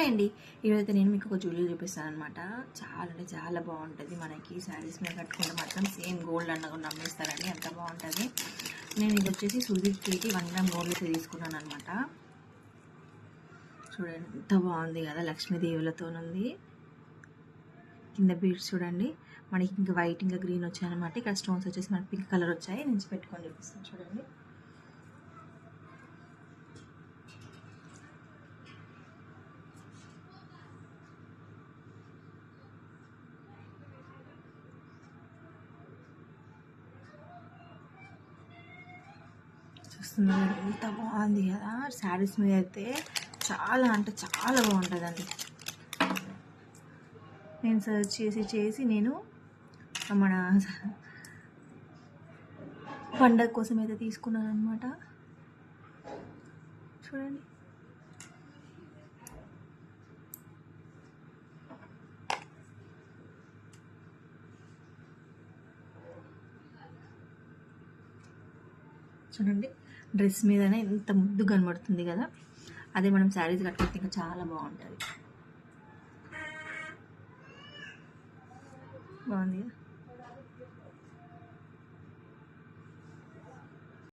Hi అండి, ఈరోజైతే నేను మీకు ఒక జ్యువెలరీ చూపిస్తాను అనమాట. చాలా అంటే చాలా బాగుంటుంది. మనకి శారీస్ మీద కట్టుకుంటే మాత్రం సేమ్ గోల్డ్ అన్నగా నమ్మేస్తారండి, అంత బాగుంటుంది. నేను ఇది వచ్చేసి సుదీప్ కేకి 1 గ్రామ్ గోల్డ్ అయితే తీసుకున్నాను అనమాట. చూడండి ఎంత బాగుంది కదా, లక్ష్మీదేవులతో ఉంది. కింద బీడ్స్ చూడండి, మనకి ఇంకా వైట్ ఇంకా గ్రీన్ వచ్చాయి అనమాట. ఇక్కడ స్టోన్స్ వచ్చేసి మనకి పింక్ కలర్ వచ్చాయి. నేను పెట్టుకొని చూపిస్తాను చూడండి. చూస్తున్నారు ఎంత బాగుంది కదా. శారీస్ మీద అయితే చాలా అంటే చాలా బాగుంటుందండి. నేను సర్చ్ చేసి నేను మన పండగ కోసం అయితే తీసుకున్నాను అనమాట. చూడండి చూడండి డ్రెస్ మీదనే ఎంత ముద్దు కనబడుతుంది కదా. అదే మనం శారీస్ కట్టుకుంటే ఇంకా చాలా బాగుంటుంది. బాగుంది కదా.